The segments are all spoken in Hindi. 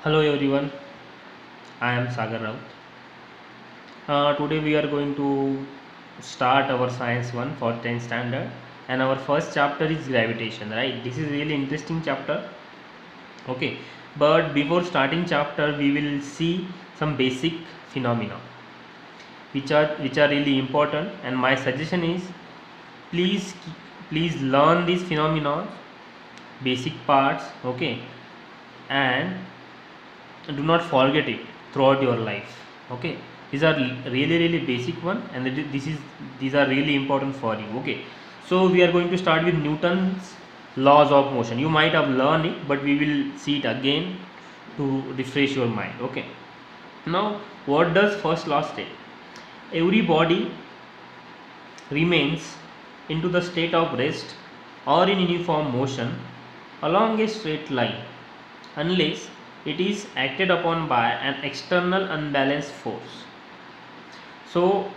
Hello everyone, I am Sagar Raut. Today we are going to start our science 1 for 10th standard, and our first chapter is gravitation, right? This is really interesting chapter. Okay, but before starting chapter we will see some basic phenomena which are really important, and my suggestion is please please learn these phenomena basic parts, okay, and do not forget it throughout your life. Okay, these are really basic one, and these are really important for you. Okay, so we are going to start with Newton's laws of motion. You might have learned it, but we will see it again to refresh your mind. Okay, now what does first law state? Every body remains into the state of rest or in uniform motion along a straight line unless it is acted upon by an external unbalanced force. So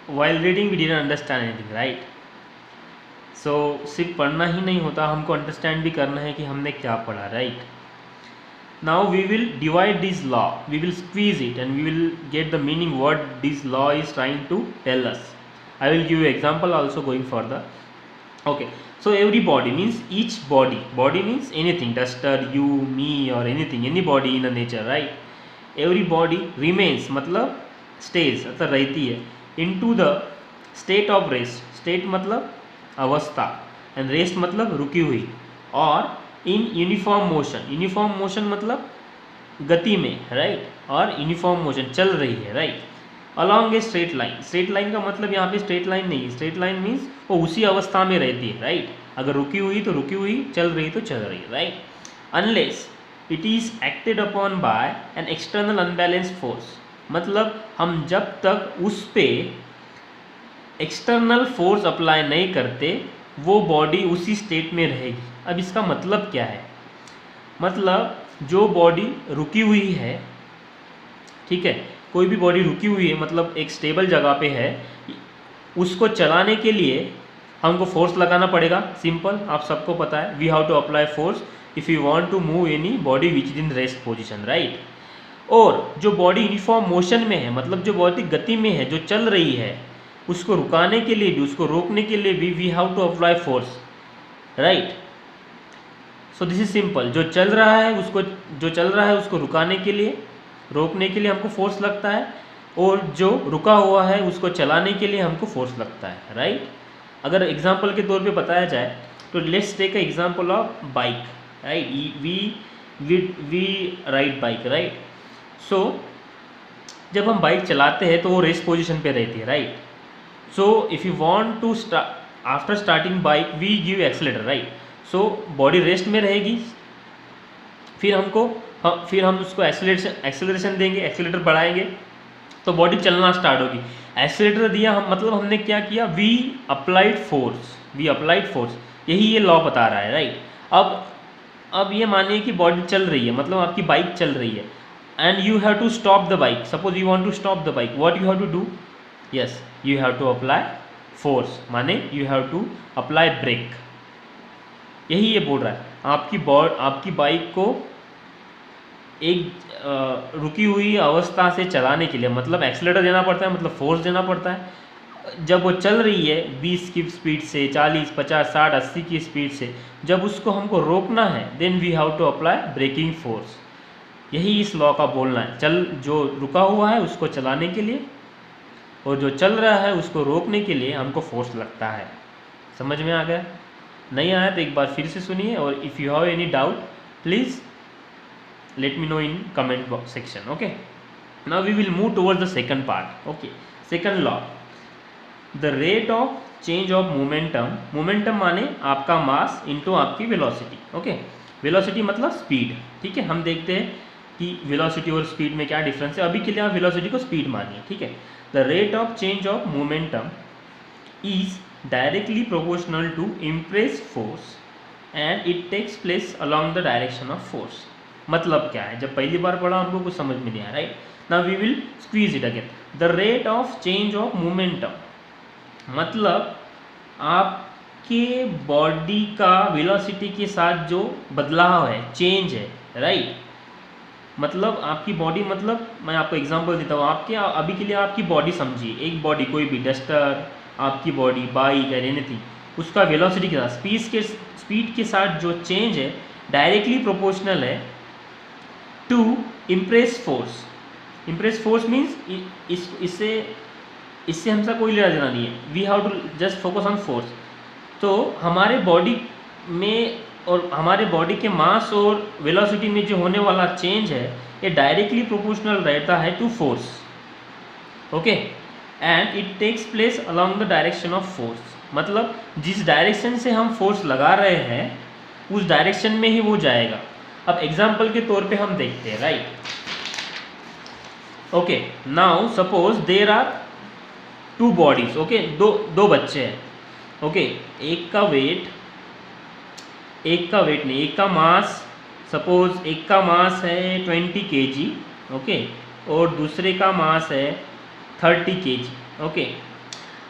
while reading we didn't understand anything, right? So सिर्फ पढ़ना ही नहीं होता, हमको अंडरस्टैंड भी करना है कि हमने क्या पढ़ा, right? Now we will divide this law, we will squeeze it, and we will get the meaning what this law is trying to tell us. I will give you example also going further. Okay, so every body means each body means anything, duster, you, me, or anything, any body in the nature, right? Every body remains मतलब stays अर्थात रहती है into the state of rest. State मतलब अवस्था, and rest मतलब रुकी हुई, और इन यूनिफॉर्म मोशन मतलब गति में, राइट? और यूनिफॉर्म मोशन चल रही है, right? Along a straight line का मतलब यहाँ पे स्ट्रेट लाइन नहीं, स्ट्रेट लाइन मीन्स वो उसी अवस्था में रहती है, राइट? अगर रुकी हुई तो रुकी हुई, चल रही तो चल रही है, right? Unless it is acted upon bye an external unbalanced force, मतलब हम जब तक उस पे एक्सटर्नल फोर्स अप्लाई नहीं करते वो बॉडी उसी स्टेट में रहेगी। अब इसका मतलब क्या है? मतलब जो बॉडी रुकी हुई है, ठीक है, कोई भी बॉडी रुकी हुई है मतलब एक स्टेबल जगह पे है, उसको चलाने के लिए हमको फोर्स लगाना पड़ेगा। सिंपल, आप सबको पता है, we have to apply force if you want to move any body which is in rest position, right? और जो बॉडी यूनिफॉर्म मोशन में है, मतलब जो बॉडी गति में है, जो चल रही है, उसको रुकाने के लिए भी, उसको रोकने के लिए भी we have to apply force, right? So this is simple. जो चल रहा है उसको रुकाने के लिए, रोकने के लिए हमको फोर्स लगता है, और जो रुका हुआ है उसको चलाने के लिए हमको फोर्स लगता है, राइट? अगर एग्जांपल के तौर पे बताया जाए तो let's take a example of bike, right? We ride bike, right? So जब हम बाइक चलाते हैं तो वो रेस्ट पोजीशन पे रहती है, right? So if you want to after starting bike we give accelerator, right? So body rest में रहेगी, फिर हम उसको एक्सेलरेशन देंगे, एक्सेलेरेटर बढ़ाएंगे तो बॉडी चलना स्टार्ट होगी। एक्सेलेरेटर दिया हम, मतलब हमने क्या किया? वी अप्लाइड फोर्स, यही ये लॉ बता रहा है, राइट? अब ये मानिए कि बॉडी चल रही है, मतलब आपकी बाइक चल रही है, and you have to stop the bike. Suppose you want to stop the bike, what you have to do? Yes, you have to apply force, माने you have to apply brake. यही ये बोल रहा है, आपकी बाइक को एक रुकी हुई अवस्था से चलाने के लिए मतलब एक्सीलरेटर देना पड़ता है, मतलब फोर्स देना पड़ता है। जब वो चल रही है 20 की स्पीड से, 40, 50, 60, 80 की स्पीड से, जब उसको हमको रोकना है then we have to apply braking force. यही इस लॉ का बोलना है। जो रुका हुआ है उसको चलाने के लिए, और जो चल रहा है उसको रोकने के लिए हमको फोर्स लगता है। समझ में आ गया? नहीं आया तो एक बार फिर से सुनिए, और if you have any doubt please let me know in comment box section. Okay, now we will move towards the second part. Okay, second law, the rate of change of momentum माने आपका मास इनटू आपकी वेलोसिटी। ओके, वेलोसिटी मतलब स्पीड, ठीक है? हम देखते हैं कि वेलोसिटी और स्पीड में क्या डिफरेंस है। अभी के लिए आप वेलोसिटी को स्पीड मानिए, ठीक है? The rate of change of momentum is directly proportional to impress force and it takes place along the direction of force. मतलब क्या है? जब पहली बार पढ़ा हमको कुछ समझ में नहीं आया, right? Now we will squeeze it again. The rate of change of momentum मतलब आपके बॉडी का वेलोसिटी के साथ जो बदलाव है, चेंज है, राइट? मतलब आपकी बॉडी, मतलब मैं आपको एग्जांपल देता हूँ, आपके अभी के लिए आपकी बॉडी समझिए, एक बॉडी कोई भी डस्टर, आपकी बॉडी, बाइक या एनीथिंग, उसका वेलोसिटी के साथ स्पीड के साथ जो चेंज है डायरेक्टली प्रोपोर्शनल है to impress force. Impress force means इससे हमसे कोई लेना देना नहीं है, we have to just focus on force. तो हमारे बॉडी में और हमारे बॉडी के मास और वेलोसिटी में जो होने वाला चेंज है ये डायरेक्टली प्रोपोर्शनल रहता है to force, okay, and it takes place along the direction of force. मतलब जिस डायरेक्शन से हम फोर्स लगा रहे हैं उस डायरेक्शन में ही वो जाएगा। अब एग्जाम्पल के तौर पे हम देखते हैं, right, okay, now suppose there are two bodies, okay, दो बच्चे हैं, ओके, एक का वेट नहीं, एक का मास, सपोज एक का मास है 20 kg, ओके, और दूसरे का मास है 30 kg, ओके।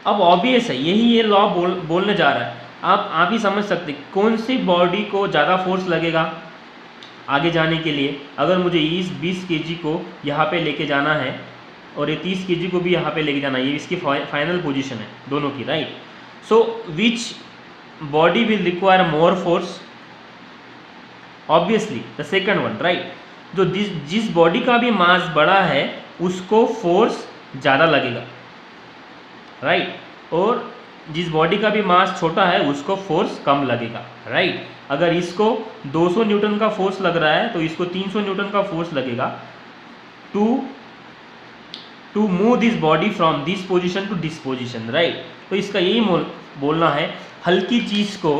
अब ऑब्वियस है, ये लॉ बोलने जा रहा है, आप ही समझ सकते कौन सी बॉडी को ज़्यादा फोर्स लगेगा आगे जाने के लिए। अगर मुझे 20 kg को यहाँ पे लेके जाना है और ये 30 kg को भी यहाँ पे लेके जाना है, ये इसकी फाइनल पोजीशन है दोनों की, right. So which body will require more force? Obviously the second one, right. जो जिस बॉडी का भी मास बड़ा है उसको फोर्स ज़्यादा लगेगा, राइट, और जिस बॉडी का भी मास छोटा है उसको फोर्स कम लगेगा, राइट। अगर इसको 200 न्यूटन का फोर्स लग रहा है तो इसको 300 न्यूटन का फोर्स लगेगा to move this body from this position to this position, right. तो इसका यही बोलना है, हल्की चीज़ को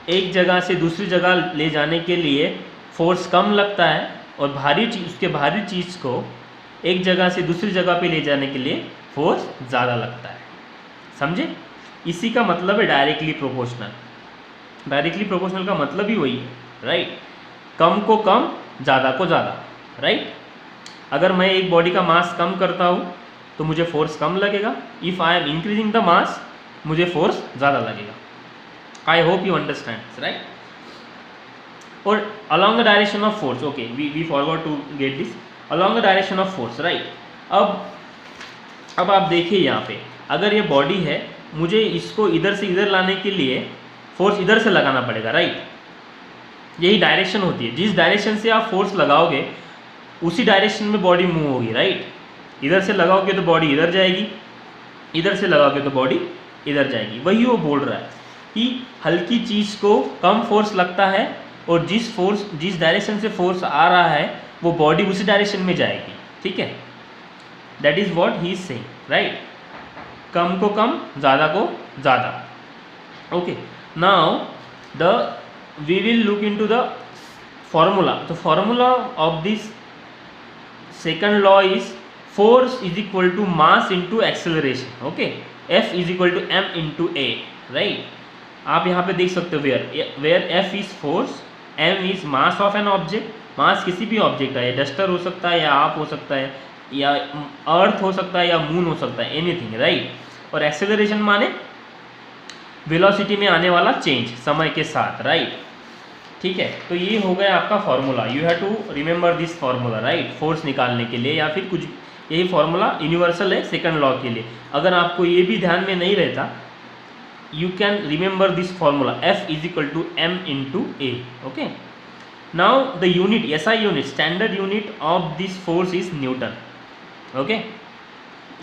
एक जगह से दूसरी जगह ले जाने के लिए फोर्स कम लगता है और उसके भारी चीज़ को एक जगह से दूसरी जगह पे ले जाने के लिए फोर्स ज़्यादा लगता है। समझे? इसी का मतलब है डायरेक्टली प्रोपोर्शनल। डायरेक्टली प्रोपोर्शनल का मतलब ही वही है, राइट। कम को कम, ज़्यादा को ज़्यादा, राइट। अगर मैं एक बॉडी का मास कम करता हूँ तो मुझे फोर्स कम लगेगा, if I am increasing the mass मुझे फोर्स ज़्यादा लगेगा। I hope you understand, right. और along the direction of force, okay, we forgot to get this, along the direction of force, right. अब आप देखिए यहाँ पे, अगर ये बॉडी है, मुझे इसको इधर से इधर लाने के लिए फोर्स इधर से लगाना पड़ेगा, राइट। यही डायरेक्शन होती है, जिस डायरेक्शन से आप फोर्स लगाओगे उसी डायरेक्शन में बॉडी मूव होगी, राइट। इधर से लगाओगे तो बॉडी इधर जाएगी, इधर से लगाओगे तो बॉडी इधर जाएगी। वही वो बोल रहा है कि हल्की चीज़ को कम फोर्स लगता है और जिस डायरेक्शन से फोर्स आ रहा है वो बॉडी उसी डायरेक्शन में जाएगी, ठीक है। That is what he is saying, right. कम को कम, ज़्यादा को ज़्यादा, okay. Now we will look into the formula. The formula of this second law is force is equal to mass into acceleration, okay. F is equal to m into a, right. आप यहाँ पे देख सकते हो where F is force, m is mass of an object. Mass किसी भी ऑब्जेक्ट है, डस्टर हो सकता है या आप हो सकता है या अर्थ हो सकता है या मून हो सकता है, एनीथिंग, राइट। और एक्सेलरेशन माने वेलोसिटी में आने वाला चेंज समय के साथ, राइट, ठीक है। तो ये हो गया आपका formula. You have to remember this formula, right, force निकालने के लिए, या फिर कुछ, यही फॉर्मूला यूनिवर्सल है सेकंड लॉ के लिए। अगर आपको ये भी ध्यान में नहीं रहता, you can remember this formula, F is equal to m into a, okay. Now the unit, SI unit, standard unit of this force is newton, okay.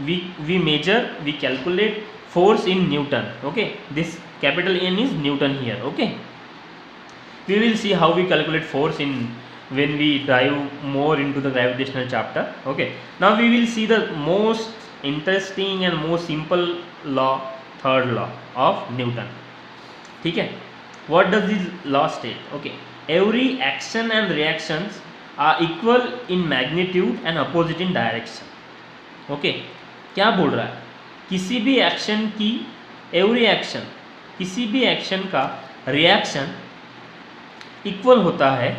we calculate force in Newton, okay. This capital N is Newton here, okay. We will see how we calculate force when we dive more into the gravitational chapter, okay. Now we will see the most interesting and most simple law, third law of Newton, ठीक है। What does this law state? Okay, every action and reactions are equal in magnitude and opposite in direction, okay. क्या बोल रहा है? किसी भी एक्शन की, एवरी एक्शन, किसी भी एक्शन का रिएक्शन इक्वल होता है,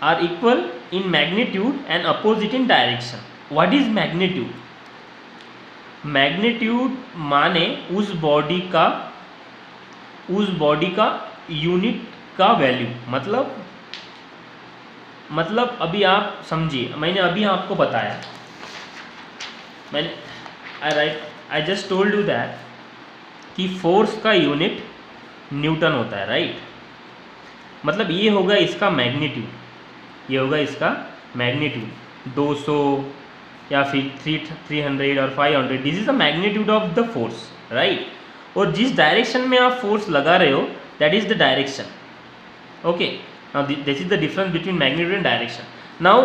are equal in magnitude and opposite in direction. What is magnitude? Magnitude माने उस बॉडी का यूनिट का वैल्यू, मतलब मतलब अभी आप समझिए, मैंने अभी आपको बताया, मैंने I just told you that कि फोर्स का यूनिट न्यूटन होता है, राइट। मतलब ये होगा इसका मैग्नीट्यूड, ये होगा इसका मैग्नीट्यूड 200 या फिर 300 और 500, this is the magnitude of the force, right. और जिस डायरेक्शन में आप फोर्स लगा रहे हो that is the direction, okay. Now this is the difference between magnitude and direction. Now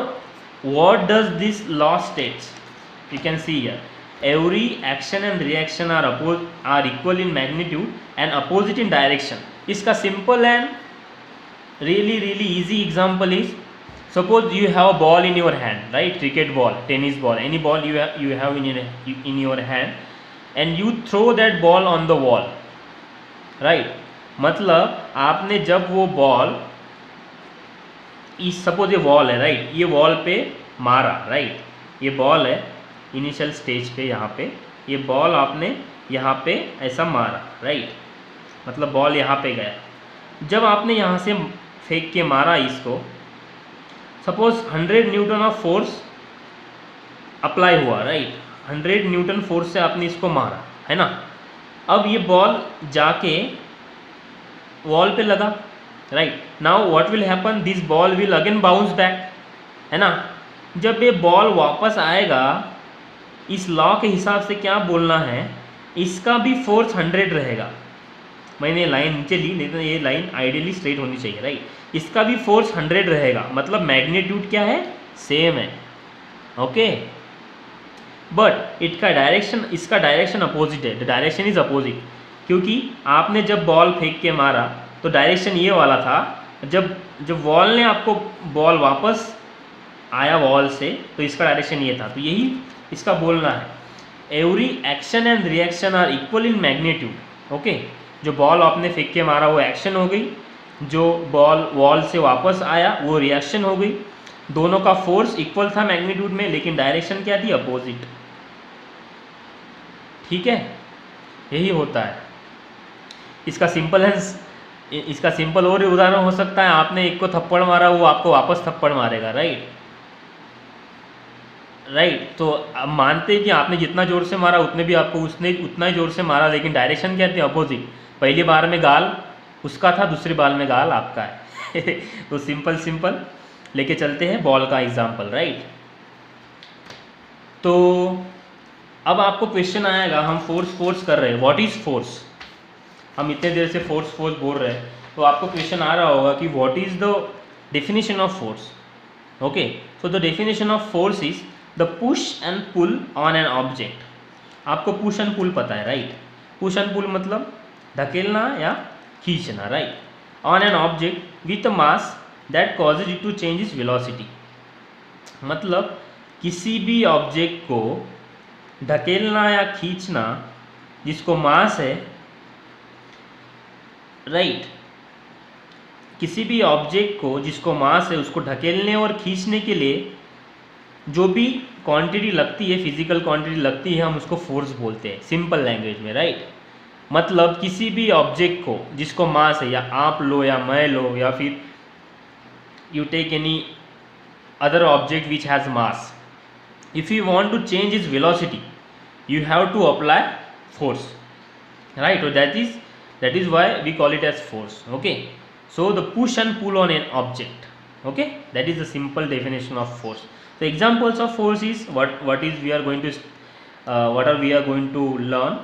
what does this law states, you can see here every action and reaction are equal in magnitude and opposite in direction. इसका simple and really easy example is, suppose you have a ball in your hand, right, cricket ball, tennis ball, any ball you have in your hand, and you throw that ball on the wall, right। मतलब आपने जब वो बॉल सपोज ये वॉल है, राइट, ये वॉल पे मारा, राइट, ये बॉल है इनिशियल स्टेज पे, यहाँ पे ये बॉल आपने यहाँ पे ऐसा मारा, राइट, मतलब बॉल यहाँ पे गया। जब आपने यहाँ से फेंक के मारा इसको, suppose 100 Newton of force apply हुआ, राइट, 100 न्यूटन फोर्स से आपने इसको मारा, है ना। अब ये बॉल जाके वॉल पे लगा, right. Now what will happen, this ball will again bounce back, है ना। जब ये बॉल वापस आएगा, इस लॉ के हिसाब से क्या बोलना है, इसका भी फोर्स 100 रहेगा। मैंने लाइन नीचे ली, लेकिन ये लाइन आइडियली स्ट्रेट होनी चाहिए, राइट। इसका भी फोर्स 100 रहेगा, मतलब मैग्नीट्यूड क्या है, सेम है, ओके। बट इसका डायरेक्शन अपोजिट है, द डायरेक्शन इज अपोजिट, क्योंकि आपने जब बॉल फेंक के मारा तो डायरेक्शन ये वाला था, जब वॉल ने आपको बॉल वापस आया वॉल से तो इसका डायरेक्शन ये था। तो यही इसका बोलना है, every action and reaction are equal in magnitude, okay. जो बॉल आपने फेंक के मारा वो एक्शन हो गई, जो बॉल वॉल से वापस आया वो रिएक्शन हो गई। दोनों का फोर्स इक्वल था मैग्नीट्यूड में, लेकिन डायरेक्शन क्या थी, अपोजिट, ठीक है। यही होता है इसका सिंपल और उदाहरण हो सकता है, आपने एक को थप्पड़ मारा, वो आपको वापस थप्पड़ मारेगा, राइट। तो अब मानते हैं कि आपने जितना जोर से मारा उसने भी आपको उतना ही जोर से मारा, लेकिन डायरेक्शन क्या थी, अपोजिट। पहली बार में गाल उसका था, दूसरी बार में गाल आपका है तो सिंपल लेके चलते हैं बॉल का एग्जाम्पल, राइट। तो अब आपको क्वेश्चन आएगा, हम फोर्स कर रहे हैं, व्हाट इज फोर्स। हम इतने देर से फोर्स बोल रहे हैं, तो आपको क्वेश्चन आ रहा होगा कि what is the definition of force, okay. So the definition of force is the push and pull on an object. आपको पुश एंड पुल पता है, राइट। पुश एंड पुल मतलब धकेलना या खींचना, right, on an object with a mass that causes it to change its velocity. मतलब किसी भी ऑब्जेक्ट को धकेलना या खींचना जिसको मास है, राइट, किसी भी ऑब्जेक्ट को जिसको मास है उसको ढकेलने और खींचने के लिए जो भी क्वांटिटी लगती है, फिजिकल क्वांटिटी लगती है, हम उसको फोर्स बोलते हैं सिंपल लैंग्वेज में, राइट। मतलब किसी भी ऑब्जेक्ट को जिसको मास है, या आप लो या मैं लो, या फिर you take any other object which has mass, if you want to change its velocity you have to apply force, right। So that is why we call it as force, okay। So the push and pull on an object, okay, that is the simple definition of force. The examples of force is what we are going to learn: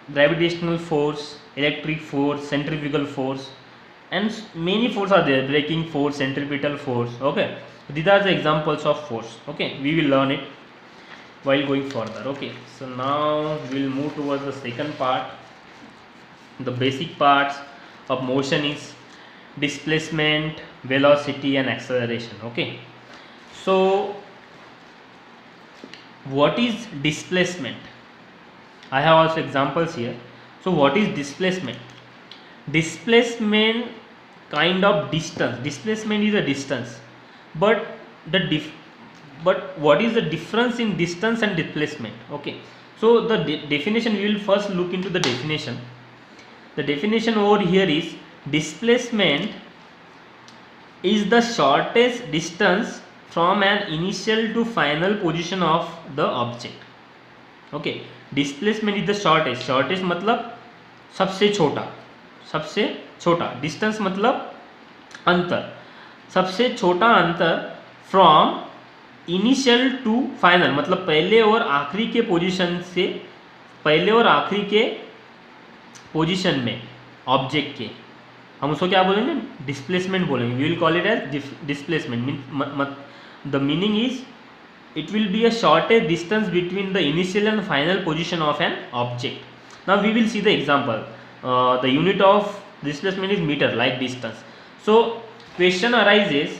gravitational force, electric force, centrifugal force, and many force are there, braking force, centripetal force, okay। These are the examples of force, okay, we will learn it while going further, okay। So now we will move towards the second part. The basic parts of motion is displacement, velocity and acceleration, okay। So what is displacement? I have also examples here. So what is displacement? Displacement kind of distance. Displacement is a distance, but what is the difference in distance and displacement, okay। So the definition, we will first look into the definition. The definition over here is displacement is the shortest distance from an initial to final position of the object. Okay, displacement is the shortest, shortest मतलब सबसे छोटा, सबसे छोटा, डिस्टेंस मतलब अंतर, सबसे छोटा अंतर फ्रॉम इनिशियल टू फाइनल मतलब पहले और आखिरी के पोजीशन से, पहले और आखिरी के पोजीशन में ऑब्जेक्ट के, हम उसको क्या बोलेंगे, डिस्प्लेसमेंट बोलेंगे, we will call it as displacement. The meaning is it will be a shortest distance between the initial and final position of an object. Now we will see the example. The unit of displacement is meter, like distance. So question arises,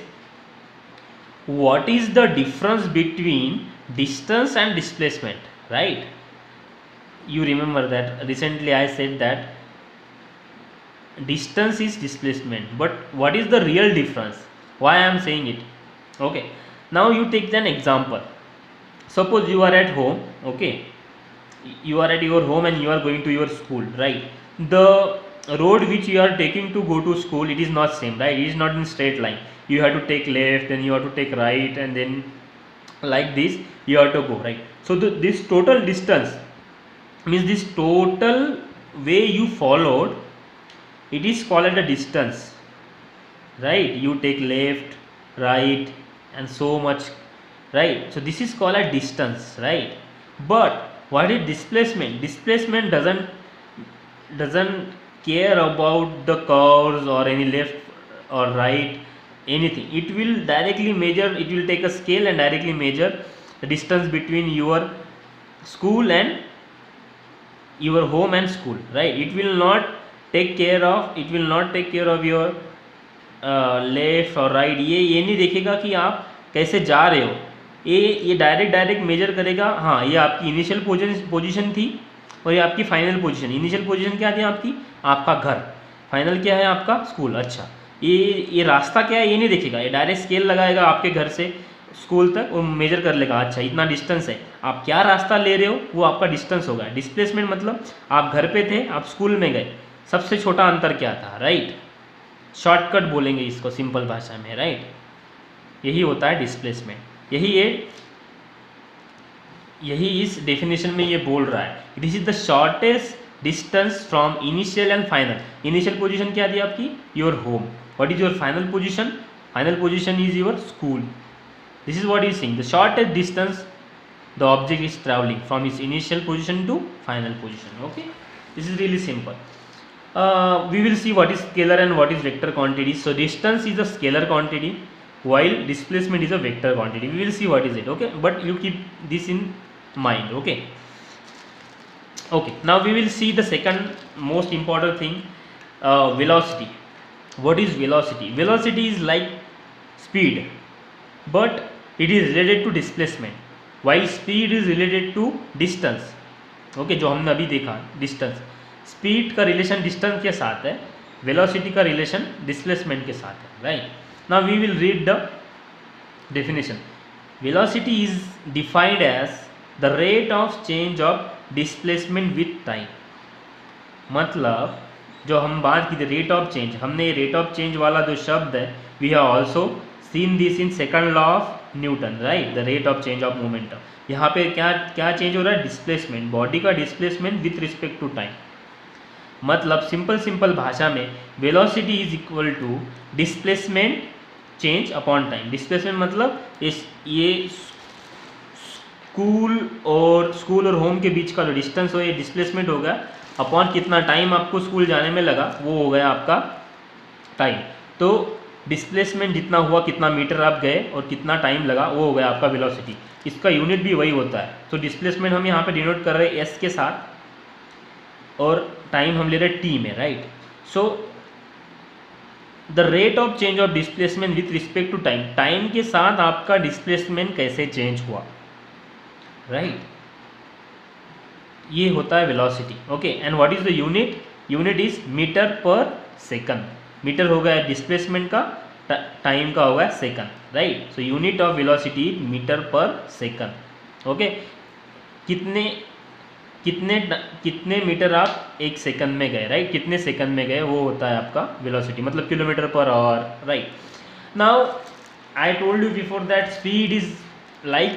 what is the difference between distance and displacement, right? You remember that recently I said that distance is displacement, but what is the real difference, why I am saying it? Okay, now you take an example. Suppose you are at home, okay, you are at your home and you are going to your school, right? The road which you are taking to go to school, it is not same, right? It is not in straight line. You have to take left, then you have to take right, and then like this you have to go, right? So this total distance means this total way you followed, it is called a distance, right? You take left, right, and so much, right? So this is called a distance, right? But what is displacement? Displacement doesn't care about the curves or any left or right, anything. It will directly measure, it will take a scale and directly measure the distance between your school and your home and school, right? It will not take care of your left और राइट, ये नहीं देखेगा कि आप कैसे जा रहे हो, ये डायरेक्ट मेजर करेगा, हाँ ये आपकी इनिशियल पोजीशन थी और ये आपकी फाइनल पोजीशन. इनिशियल पोजीशन क्या थी आपकी, आपका घर, फाइनल क्या है आपका स्कूल. अच्छा, ये रास्ता क्या है ये नहीं देखेगा, ये डायरेक्ट स्केल लगाएगा आपके घर से स्कूल तक और मेजर कर लेगा, अच्छा इतना डिस्टेंस है, आप क्या रास्ता ले रहे हो वो आपका डिस्टेंस होगा. डिस्प्लेसमेंट मतलब आप घर पे थे, आप स्कूल में गए, सबसे छोटा अंतर क्या था, राइट? शॉर्टकट बोलेंगे इसको सिंपल भाषा में, राइट? यही होता है डिस्प्लेसमेंट. यही इस डेफिनेशन में ये बोल रहा है. This is the shortest distance from initial and final. Initial position क्या थी आपकी, your home. What is your final position? Final position is your school. This is what is saying, the shortest distance the object is travelling from its initial position to final position. Okay, this is really simple. We will see what is scalar and what is vector quantity. So distance is a scalar quantity while displacement is a vector quantity. We will see what is it, okay, but you keep this in mind. Okay, now we will see the second most important thing, velocity. What is velocity? Velocity is like speed, but it is related to displacement, while speed is related to distance. Okay, जो हमने अभी देखा distance, स्पीड का रिलेशन डिस्टेंस के साथ है, वेलोसिटी का रिलेशन डिस्प्लेसमेंट के साथ है, right? Now we will read the definition. Velocity is defined as the rate of change of displacement with time. मतलब जो हम बात की थी रेट ऑफ चेंज, हमने रेट ऑफ चेंज वाला जो शब्द है, we have also seen this in second law of Newton, right? The rate of change of momentum. यहाँ पे क्या चेंज हो रहा है, डिस्प्लेसमेंट, बॉडी का displacement with respect to time. मतलब सिंपल भाषा में velocity is equal to displacement change upon time. Displacement मतलब ये स्कूल और होम के बीच का जो डिस्टेंस हो, ये डिस्प्लेसमेंट होगा अपॉन कितना टाइम आपको स्कूल जाने में लगा, वो हो गया आपका टाइम. तो डिस्प्लेसमेंट जितना हुआ, कितना मीटर आप गए और कितना टाइम लगा, वो हो गया आपका वेलोसिटी. इसका यूनिट भी वही होता है. तो डिस्प्लेसमेंट हम यहाँ पे डिनोट कर रहे हैं एस के साथ और टाइम हम ले रहे टी में, right? So the rate of change of displacement with respect to time, time के साथ आपका डिस्प्लेसमेंट कैसे चेंज हुआ, राइट? ये होता है velocity. Okay, and what is the unit? Unit is metre per second. Metre हो गया डिस्प्लेसमेंट का, टाइम का होगा second, right? So unit of velocity metre per second. Okay, कितने मीटर आप एक सेकंड में गए, राइट? कितने सेकंड में गए वो होता है आपका वेलोसिटी, मतलब kilometre per our, right? Now I told you before that speed is like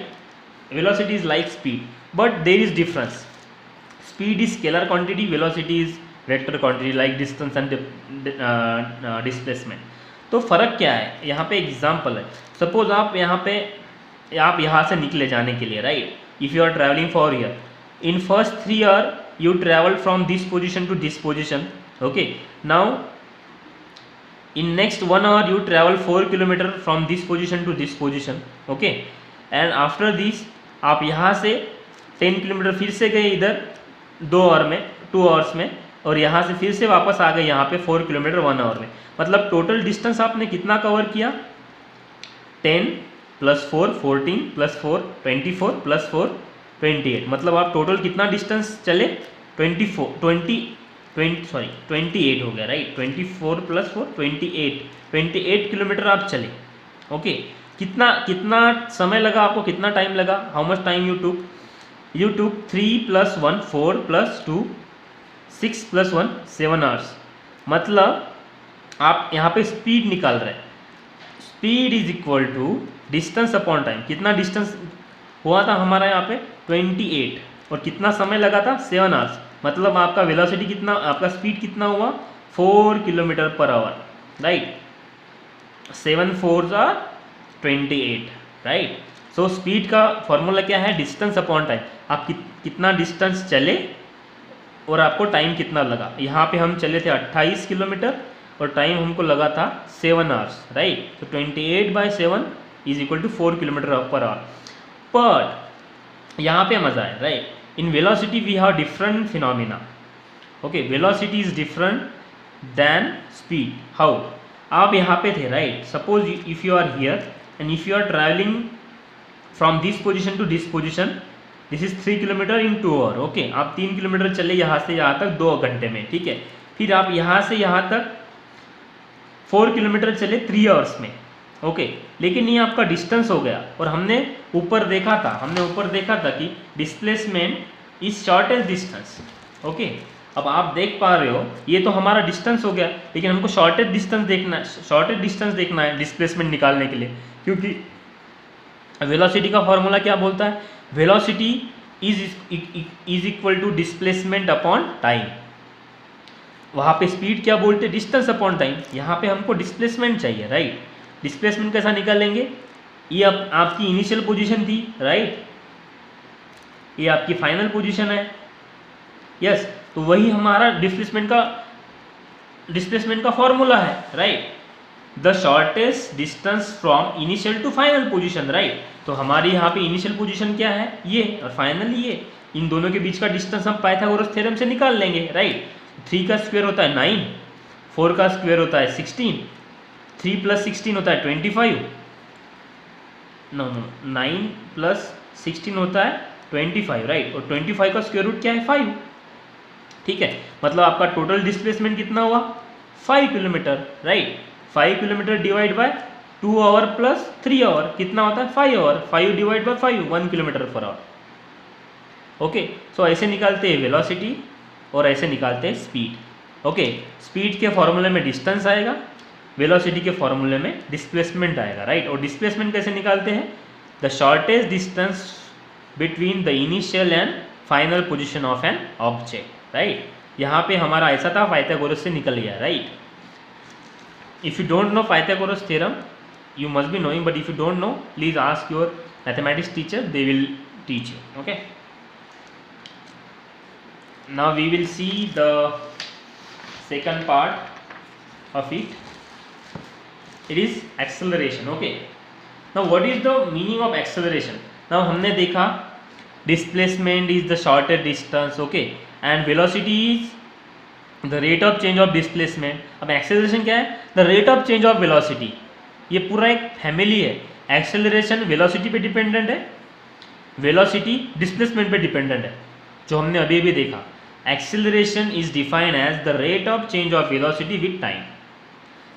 velocity is like speed, but there is difference. Speed is scalar quantity, velocity is vector quantity like distance and displacement. तो फ़र्क क्या है यहाँ पे? एग्जांपल है, सपोज आप यहाँ से निकले जाने के लिए, right, if you are travelling for year, in first 3 hour you travel from this position to this position, okay. Now in next 1 hour you travel 4 kilometre from this position to this position, okay. And after this आप यहाँ से 10 किलोमीटर फिर से गए इधर 2 आवर्स में, और यहाँ से फिर से वापस आ गए यहाँ पे 4 किलोमीटर 1 आवर में. मतलब टोटल डिस्टेंस आपने कितना कवर किया? 10 + 4 14 + 4 24 + 4 28. मतलब आप टोटल कितना डिस्टेंस चले? 28 हो गया, राइट. 24 + 4 28 किलोमीटर आप चले, ओके. कितना समय लगा आपको? कितना टाइम लगा? How much time you took? You took 3 + 1 4 + 2 6 + 1 7 hours. मतलब आप यहाँ पे स्पीड निकाल रहे हैं. Speed is equal to distance upon time. कितना डिस्टेंस हुआ था हमारा यहाँ पे? 28. और कितना समय लगा था? 7 आवर्स. मतलब आपका वेलोसिटी कितना, आपका स्पीड कितना हुआ? 4 kilometre per our, right. 7 4s are 28, right. So speed का फॉर्मूला क्या है? Distance upon time. आप कितना डिस्टेंस चले और आपको टाइम कितना लगा. यहाँ पे हम चले थे 28 किलोमीटर और टाइम हमको लगा था 7 आवर्स, राइट. तो 28/7 = 4 किलोमीटर पर आवर. बट यहाँ पे मज़ा है, right. In velocity we have different phenomena, okay. Velocity is different than speed. How? आप यहाँ पे थे, right. Suppose if you are here and if you are travelling from this position to this position, this is 3 kilometre in 2 hour, okay. आप 3 किलोमीटर चले यहाँ से यहाँ तक 2 घंटे में, ठीक है. फिर आप यहाँ से यहाँ तक 4 किलोमीटर चले 3 आवर्स में, ओके. लेकिन ये आपका डिस्टेंस हो गया. और हमने ऊपर देखा था कि displacement is shortest distance, okay. अब आप देख पा रहे हो ये तो हमारा डिस्टेंस हो गया, लेकिन हमको शॉर्टेस्ट डिस्टेंस देखना है डिस्प्लेसमेंट निकालने के लिए. क्योंकि वेलोसिटी का फॉर्मूला क्या बोलता है? Velocity is equal to displacement upon time. वहाँ पे स्पीड क्या बोलते? Distance upon time. यहाँ पे हमको डिस्प्लेसमेंट चाहिए, राइट. डिस्प्लेसमेंट कैसा निकालेंगे? ये आपकी इनिशियल पोजीशन थी, राइट. ये आपकी फाइनल पोजीशन है, यस. तो वही हमारा डिस्प्लेसमेंट का फॉर्मूला है, right. The shortest distance from initial to final position, right. तो हमारी यहाँ पे इनिशियल पोजीशन क्या है? ये. और फाइनल ये. इन दोनों के बीच का डिस्टेंस हम पाइथागोरस थ्योरम से निकाल लेंगे, राइट. 3 का स्क्वायर होता है 9, 4 का स्क्वायर होता है 16, 3 + 16 होता है 25, 9 + 16 होता है 25, राइट. और 25 का स्क्वायर रूट क्या है? 5, ठीक है. मतलब आपका टोटल डिस्प्लेसमेंट कितना हुआ? 5 kilometre, right. 5 kilometre divide by 2 hour + 3 hour कितना होता है? 5 hour. 5 divide by 5 1 kilometre per hour, okay. So ऐसे निकालते हैं वेलोसिटी और ऐसे निकालते हैं स्पीड, ओके. स्पीड के फॉर्मूले में डिस्टेंस आएगा, वेलोसिटी के फॉर्मूले में डिस्प्लेसमेंट आएगा, राइट. और डिस्प्लेसमेंट कैसे निकालते हैं? The shortest distance between the initial and final position of an object, right. यहाँ पे हमारा ऐसा था, पाइथागोरस से निकल गया, right. If you don't know Pythagoras theorem, you must be knowing, but if you don't know, please ask your mathematics teacher, they will teach you, okay. Now we will see the second part of it. It is acceleration, okay. Now what is the meaning of acceleration? Now हमने देखा displacement is the shortest distance, okay, and velocity is the rate of change of displacement. अब acceleration क्या है? The rate of change of velocity. ये पूरा एक फैमिली है. एक्सेलरेशन वेलोसिटी पे डिपेंडेंट है, वेलोसिटी डिस्प्लेसमेंट पे डिपेंडेंट है, जो हमने अभी भी देखा. Acceleration is defined as the rate of change of velocity with time.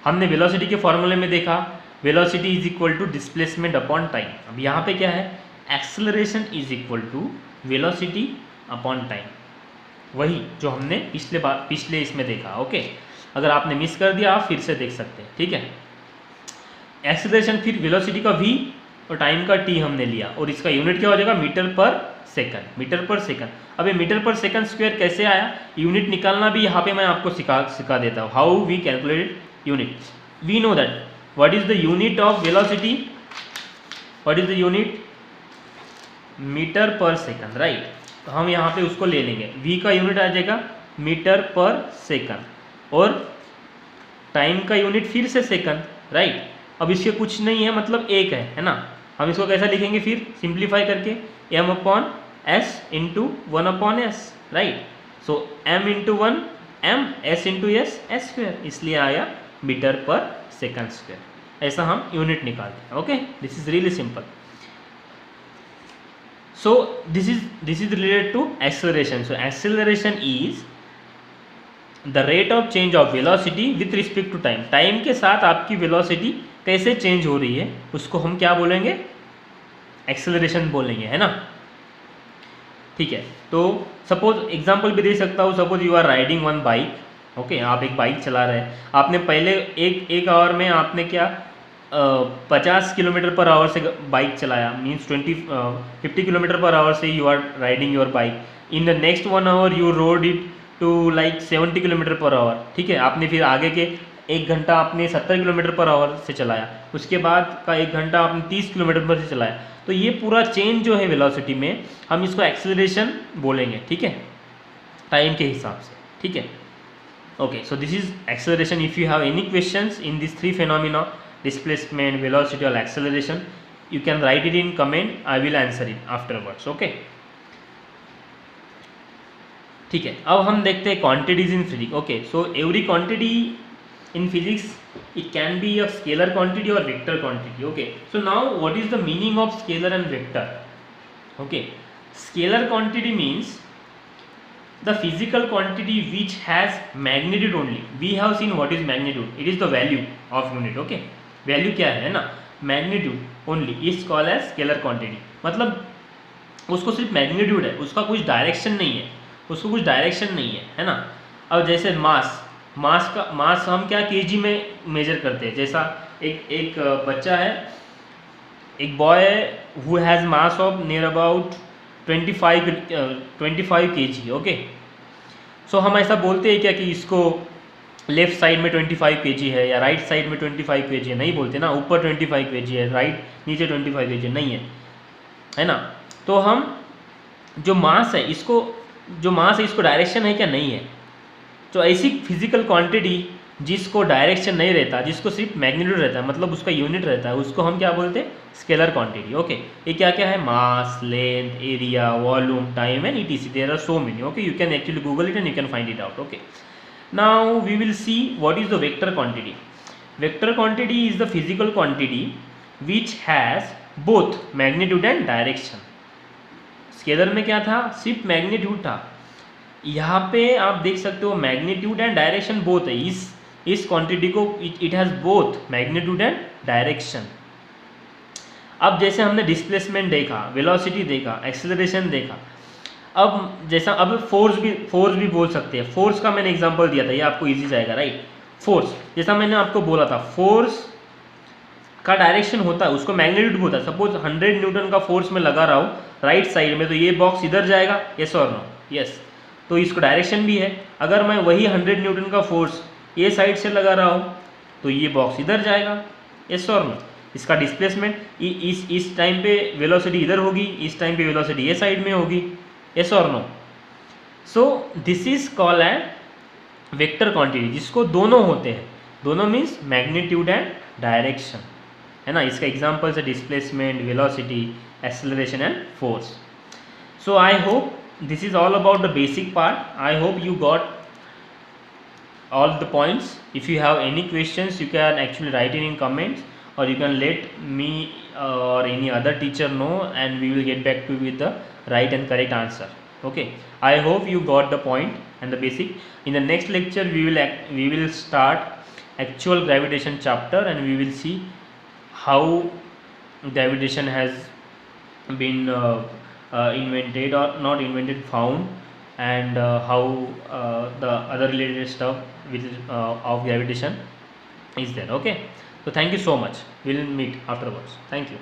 हमने वेलोसिटी के फॉर्मूले में देखा velocity is equal to displacement upon time. अब यहाँ पे क्या है? Acceleration is equal to velocity upon time. वही जो हमने पिछले इसमें देखा, ओके. अगर आपने मिस कर दिया आप फिर से देख सकते हैं, ठीक है. एक्सेलरेशन फिर वेलोसिटी का v और टाइम का t हमने लिया, और इसका यूनिट क्या हो जाएगा, metre per second, metre per second. अब ये मीटर पर सेकंड स्क्वायर कैसे आया, यूनिट निकालना भी यहाँ पे मैं आपको सिखा देता हूँ, how we calculated unit. We know that what is the unit of velocity, what is the unit, metre per second, right. तो हम यहाँ पे उसको ले लेंगे, v का यूनिट आ जाएगा मीटर पर सेकंड, और टाइम का यूनिट फिर से सेकंड, राइट। अब इसके कुछ नहीं है, मतलब एक है ना। हम इसको कैसा लिखेंगे फिर सिंप्लीफाई करके, m upon s into 1 upon s, right. So m into 1 m, s into s s square, इसलिए आया मीटर पर सेकंड स्क्वायर। ऐसा हम यूनिट निकालते हैं। Okay, this is really simple. So this is related to acceleration. So acceleration is the rate of change of velocity with respect to time. Time के साथ आपकी वेलोसिटी कैसे चेंज हो रही है उसको हम क्या बोलेंगे, एक्सेलरेशन बोलेंगे, है ना। ठीक है, तो सपोज एग्जांपल भी दे सकता हूँ। Suppose you are riding one bike, okay, आप एक बाइक चला रहे हैं। आपने पहले एक आवर में आपने क्या 50 किलोमीटर पर आवर से बाइक चलाया, मीन्स 50 किलोमीटर पर आवर से you are riding your bike. In the next 1 hour you rode it to like 70 kilometre per hour, ठीक है। आपने फिर आगे के 1 घंटा आपने 70 किलोमीटर पर आवर से चलाया, उसके बाद का 1 घंटा आपने 30 किलोमीटर पर से चलाया। तो ये पूरा चेंज जो है वेलोसिटी में, हम इसको एक्सेलरेशन बोलेंगे, ठीक है, टाइम के हिसाब से, ठीक है। Okay, so this is acceleration. If you have any questions in this 3 phenomena, displacement, velocity or acceleration, you can write it in comment, I will answer it afterwards. Okay, ठीक है। अब हम देखते हैं quantities in physics. Okay, so every quantity in physics, it can be a scalar quantity or vector quantity. Okay, so now what is the meaning of scalar and vector? Okay, scalar quantity means the physical quantity which has magnitude only. We have seen what is magnitude, it is the value of unit. Okay, value क्या है ना, magnitude only is called as scalar quantity. मतलब उसको सिर्फ मैग्नीट्यूड है, उसका कुछ डायरेक्शन नहीं है, उसको कुछ डायरेक्शन नहीं है ना। अब जैसे मास हम क्या केजी में मेजर करते हैं। जैसा एक बच्चा है, एक boy who has mass of near about 25 kg। Okay, so हम ऐसा बोलते हैं क्या कि इसको लेफ्ट साइड में 25 kg है या राइट साइड में 25 kg है, नहीं बोलते ना। ऊपर 25 kg है, राइट नीचे 25 kg नहीं है ना। तो हम जो मास है इसको डायरेक्शन है क्या, नहीं है। तो ऐसी फिजिकल क्वांटिटी जिसको डायरेक्शन नहीं रहता, जिसको सिर्फ मैग्नीट्यूड रहता है, मतलब उसका यूनिट रहता है, उसको हम क्या बोलते हैं, स्केलर क्वांटिटी। ओके, ये क्या क्या है, mass, length, area, volume, time and etc. There are so many. Okay, you can actually Google it and you can find it out. Okay, now we will see what is the vector quantity. Vector quantity is the physical quantity which has both magnitude and direction. Scalar में क्या था, सिर्फ मैग्नीट्यूड था। यहाँ पे आप देख सकते हो मैग्नीट्यूड एंड डायरेक्शन बोथ है। इस क्वांटिटी को it has both magnitude and direction. अब जैसे हमने डिस्प्लेसमेंट देखा, वेलोसिटी देखा, एक्सेलरेशन देखा, अब जैसा अब फोर्स भी बोल सकते हैं। फोर्स का मैंने एग्जांपल दिया था, ये आपको इजी जाएगा, राइट। फोर्स जैसा मैंने आपको बोला था, फोर्स का डायरेक्शन होता है, उसको मैग्नीट्यूड होता है। सपोज 100 न्यूटन का फोर्स मैं लगा रहा हूँ राइट साइड में, तो ये बॉक्स इधर जाएगा, यस और नो, यस। तो इसको डायरेक्शन भी है। अगर मैं वही 100 न्यूटन का फोर्स ये साइड से लगा रहा हूँ तो ये बॉक्स इधर जाएगा, यस और नो। इसका डिस्प्लेसमेंट इस टाइम पे वेलोसिटी इधर होगी, इस टाइम पे वेलोसिटी ये साइड में होगी, yes or no. So this is called a vector quantity, जिसको दोनों होते हैं, दोनों मीन्स मैग्नीट्यूड एंड डायरेक्शन, है ना। इसका एग्जांपल्स है displacement, velocity, acceleration and force. So I hope this is all about the basic part. I hope you got all the points. If you have any questions, you can actually write it in comments, or you can let me or any other teacher know, and we will get back to you with the right and correct answer. Okay, I hope you got the point and the basic. In the next lecture we will start actual gravitation chapter, and we will see how gravitation has been invented or not invented, found, and how the other related stuff which is of gravitation is there. Okay, So thank you so much. We'll meet afterwards. Thank you.